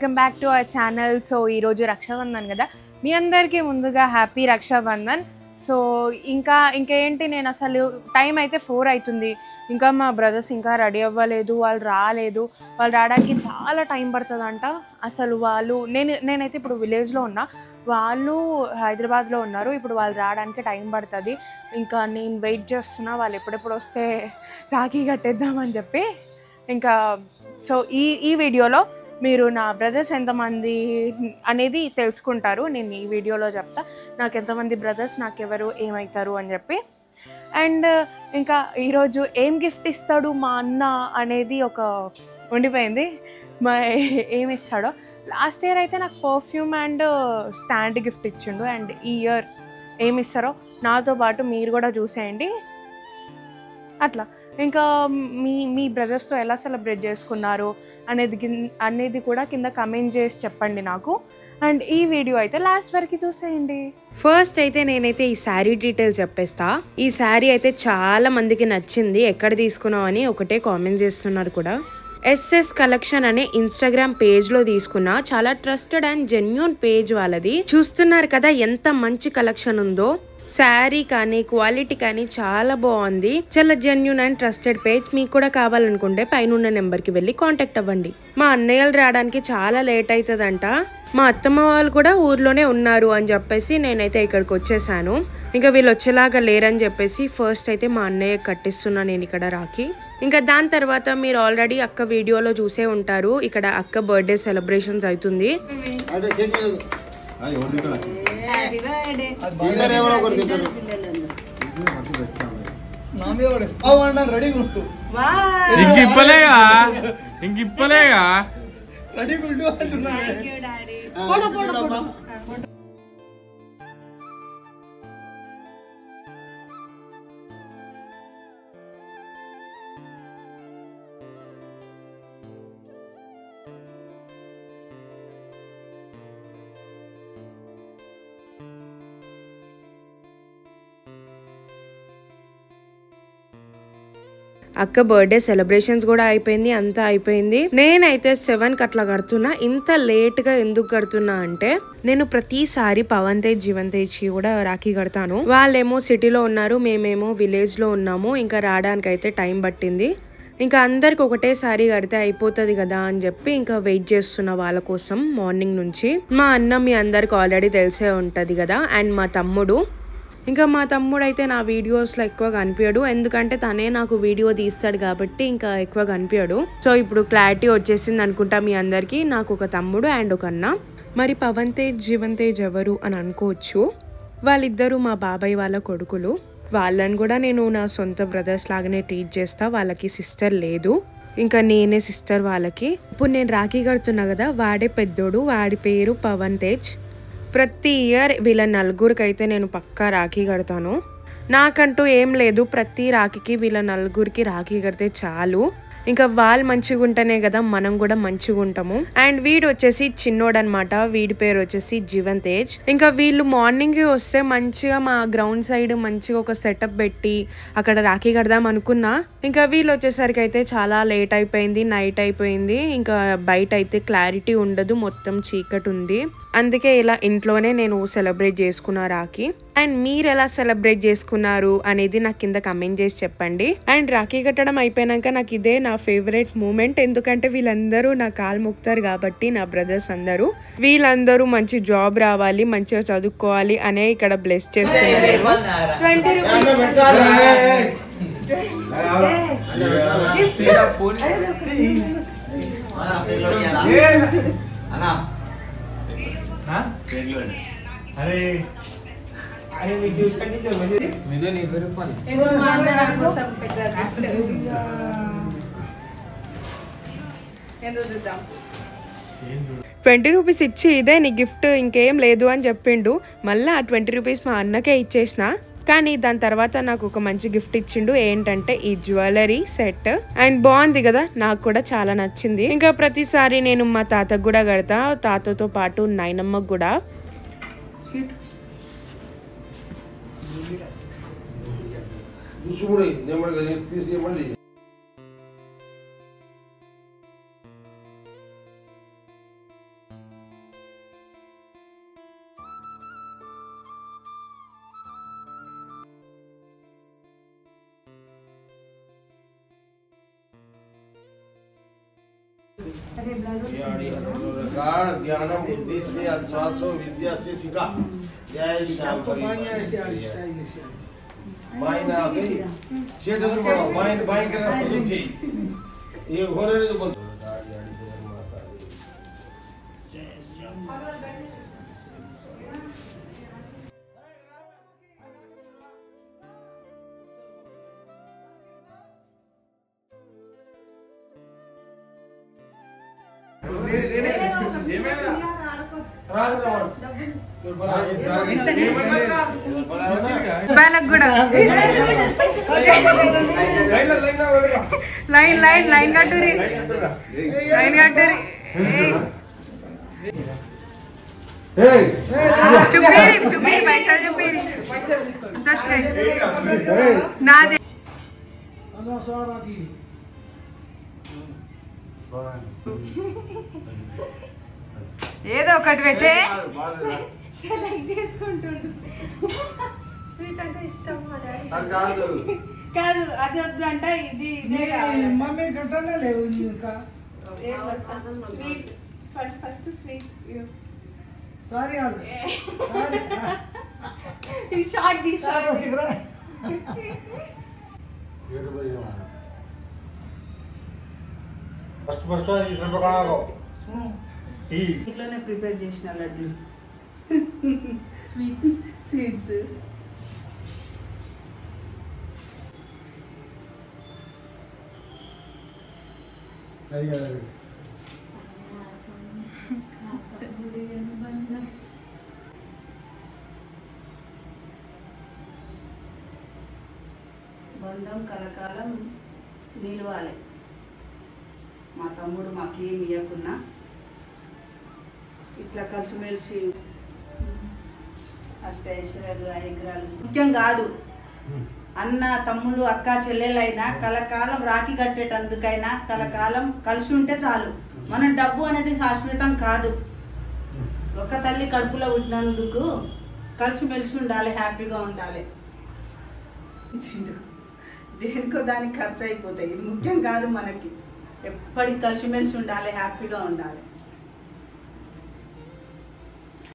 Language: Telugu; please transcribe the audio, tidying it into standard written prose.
Welcome back to our channel. So ఈరోజు రక్షాబంధన్ కదా, మీ అందరికీ ముందుగా హ్యాపీ రక్షాబంధన్. సో ఇంకేంటి, నేను అసలు టైం అయితే 4 అవుతుంది, ఇంకా మా బ్రదర్స్ ఇంకా రెడీ అవ్వలేదు, వాళ్ళు రాలేదు. వాళ్ళు రావడానికి చాలా టైం పడుతుందంట. అసలు నేనైతే ఇప్పుడు విలేజ్లో ఉన్నా, వాళ్ళు హైదరాబాద్లో ఉన్నారు. ఇప్పుడు వాళ్ళు రావడానికి టైం పడుతుంది. ఇంకా నేను వెయిట్ చేస్తున్నా, వాళ్ళు ఎప్పుడెప్పుడు వస్తే రాఖీ కట్టేద్దామని చెప్పి. ఇంకా సో ఈ వీడియోలో మీరు నా బ్రదర్స్ ఎంతమంది అనేది తెలుసుకుంటారు. నేను ఈ వీడియోలో చెప్తా నాకు ఎంతమంది బ్రదర్స్, నాకెవరు, ఏమవుతారు అని చెప్పి. అండ్ ఇంకా ఈరోజు ఏం గిఫ్ట్ ఇస్తాడు మా అన్న అనేది ఒక ఉండిపోయింది. ఏమి ఇస్తాడో. లాస్ట్ ఇయర్ అయితే నాకు పర్ఫ్యూమ్ అండ్ స్టాండ్ గిఫ్ట్ ఇచ్చిండు. అండ్ ఈ ఇయర్ ఏమి ఇస్తారో నాతో పాటు మీరు కూడా చూసేయండి. అట్లా ఇంకా మీ బ్రదర్స్తో ఎలా సెలబ్రేట్ చేసుకున్నారు అనేది కూడా కింద కమెంట్ చేసి చెప్పండి నాకు. అండ్ ఈ వీడియో అయితే లాస్ట్ వరకు చూసేయండి. ఫస్ట్ అయితే నేనైతే ఈ శారీ డీటెయిల్స్ చెప్పేస్తా. ఈ శారీ అయితే చాలా మందికి నచ్చింది, ఎక్కడ తీసుకున్నావు అని ఒకటే కామెంట్ చేస్తున్నారు కూడా. ఎస్ఎస్ కలెక్షన్ అనే ఇన్స్టాగ్రామ్ పేజ్ లో తీసుకున్నా, చాలా ట్రస్టెడ్ అండ్ జెన్యూన్ పేజ్ వాళ్ళది. చూస్తున్నారు కదా ఎంత మంచి కలెక్షన్ ఉందో. శారీ కానీ క్వాలిటీ కానీ చాలా బాగుంది. చాలా జెన్యూన్ అండ్ ట్రస్టెడ్ పేజ్. మీకు కూడా కావాలనుకుంటే పైన నెంబర్ కి వెళ్ళి కాంటాక్ట్ అవ్వండి. మా అన్నయ్యలు రావడానికి చాలా లేట్ అవుతుందంట. మా అత్తమ్మ వాళ్ళు కూడా ఊర్లోనే ఉన్నారు అని చెప్పేసి నేనైతే ఇక్కడికి వచ్చేసాను. ఇంకా వీళ్ళు వచ్చేలాగా లేరని చెప్పేసి ఫస్ట్ అయితే మా అన్నయ్య కట్టిస్తున్నా నేను ఇక్కడ రాఖీ. ఇంకా దాని తర్వాత మీరు ఆల్రెడీ అక్క వీడియోలో చూసే ఉంటారు, ఇక్కడ అక్క బర్త్డే సెలబ్రేషన్స్ అవుతుంది. ఇంకిప్పలేగా అక్క బర్త్డే సెలబ్రేషన్స్ కూడా అయిపోయింది, అంతా అయిపోయింది. నేనైతే 7కి అట్లా కడుతున్నా. ఇంత లేట్ గా ఎందుకు కడుతున్నా అంటే, నేను ప్రతిసారి పవన్ తేజ్, జీవన్ తేజ్ కి కూడా రాఖీ కడతాను. వాళ్ళేమో సిటీలో ఉన్నారు, మేమేమో విలేజ్ లో ఉన్నాము. ఇంకా రావడానికి అయితే టైం పట్టింది. ఇంకా అందరికి ఒకటేసారి కడితే అయిపోతుంది కదా అని చెప్పి ఇంకా వెయిట్ చేస్తున్నా వాళ్ళ కోసం మార్నింగ్ నుంచి. మా అన్న మీ అందరికి ఆల్రెడీ తెలిసే ఉంటది కదా. అండ్ మా తమ్ముడు అయితే నా వీడియోస్లో ఎక్కువ కనిపించడు, ఎందుకంటే తనే నాకు వీడియో తీస్తాడు కాబట్టి ఇంకా ఎక్కువ కనిపించడు. సో ఇప్పుడు క్లారిటీ వచ్చేసింది అనుకుంటా మీ అందరికీ. నాకు ఒక తమ్ముడు అండ్ ఒక అన్న. మరి పవన్ తేజ్, జీవన్ తేజ్ ఎవరు అని అనుకోవచ్చు. వాళ్ళిద్దరూ మా బాబాయ్ వాళ్ళ కొడుకులు. వాళ్ళని కూడా నేను నా సొంత బ్రదర్స్ లాగానే ట్రీట్ చేస్తా. వాళ్ళకి సిస్టర్ లేదు, ఇంకా నేనే సిస్టర్ వాళ్ళకి. ఇప్పుడు నేను రాఖీ కడుతున్నా కదా, వాడే పెద్దోడు, వాడి పేరు పవన్ తేజ్. ప్రతి ఇయర్ వీళ్ళ నలుగురికి అయితే నేను పక్కా రాఖీ కడతాను. నాకంటూ ఏం లేదు, ప్రతి రాఖీకి వీళ్ళ నలుగురికి రాఖీ కడితే చాలు. ఇంకా వాళ్ళు మంచిగా ఉంటేనే కదా మనం కూడా మంచిగా ఉంటాము. అండ్ వీడు వచ్చేసి చిన్నోడు అనమాట, వీడి పేరు వచ్చేసి జీవన్ తేజ్. ఇంకా వీళ్ళు మార్నింగ్ వస్తే మంచిగా మా గ్రౌండ్ సైడ్ మంచిగా ఒక సెటప్ పెట్టి అక్కడ రాఖీ కడదాం అనుకున్నా. ఇంకా వీళ్ళు వచ్చేసరికి అయితే చాలా లేట్ అయిపోయింది, నైట్ అయిపోయింది. ఇంకా బయట అయితే క్లారిటీ ఉండదు, మొత్తం చీకటి ఉంది. అందుకే ఇలా ఇంట్లోనే నేను సెలబ్రేట్ చేసుకున్నా రాఖీ. అండ్ మీరు ఎలా సెలబ్రేట్ చేసుకున్నారు అనేది నాకు కింద కమెంట్ చేసి చెప్పండి. అండ్ రాఖీ కట్టడం అయిపోయినాక నాకు ఇదే నా ఫేవరెట్ మూమెంట్, ఎందుకంటే వీళ్ళందరూ నా కాలు మొక్కుతారు కాబట్టి, నా బ్రదర్స్ అందరూ. వీళ్ళందరూ మంచి జాబ్ రావాలి, మంచిగా చదువుకోవాలి అనే ఇక్కడ బ్లెస్ చేస్తున్నారు. 20 రూపీస్ ఇచ్చి ఇదే నీ గిఫ్ట్, ఇంకేం లేదు అని చెప్పిండు. మళ్ళీ ఆ 20 రూపీస్ మా అన్నకే ఇచ్చేసిన. కానీ దాని తర్వాత నాకు ఒక మంచి గిఫ్ట్ ఇచ్చిండు. ఏంటంటే ఈ జ్యువెలరీ సెట్. అండ్ బాగుంది కదా, నాకు కూడా చాలా నచ్చింది. ఇంకా ప్రతిసారి నేను మా తాతకు కూడా కడతా, తాతతో పాటు నాయనమ్మకు కూడా. ज्ञानम बुद्धि से अर्थशास्त्रों विद्या से सीखा जय श्याम माइन आ गई सेठ जो बड़ा माइन बाई करना तो चाहिए ये होने जो बोल బ్యాలక్ కూడా లైన్ లైన్ లైన్ కట్టురి లైన్ కట్టురి చూపిరి చూపిరి పైసలు చూపిరి నాది ఏదో ఒకటి పెట్టే సెలెక్ట్ చేసుకుంటుండు స్వీట్ అంటే ఇష్టం కాదు అది వద్దు అంటే ఇది మమ్మీ గంటనే లేవు ఇంకా స్వీట్ ఫస్ట్ స్వీట్ సారీ ఈ short the short first first ఈ సంపకాగో ఇంట్లోనే ప్రిపేర్ చేసిన లడ్డు స్వీట్స్ బంధం కలకాలం నిలవాలి. మా తమ్ముడు మాకేం ఇవ్వకున్నా ఇట్లా కలిసిమెలిసి అష్టైశ్వర్యాలు ఐగ్రాలు ముఖ్యం కాదు. అన్న తమ్ముళ్ళు అక్క చెల్లెలైనా కలకాలం రాఖీ కట్టేటందుకైనా కలకాలం కలిసి ఉంటే చాలు. మనం డబ్బు అనేది శాశ్వతం కాదు. ఒక తల్లి కడుపులో పుట్టినందుకు కలిసిమెలిసి ఉండాలి, హ్యాపీగా ఉండాలి. దేనికో దానికి ఖర్చు అయిపోతాయి. ఇది ముఖ్యం కాదు. మనకి ఎప్పటికి కలిసిమెలిసి ఉండాలి, హ్యాపీగా ఉండాలి.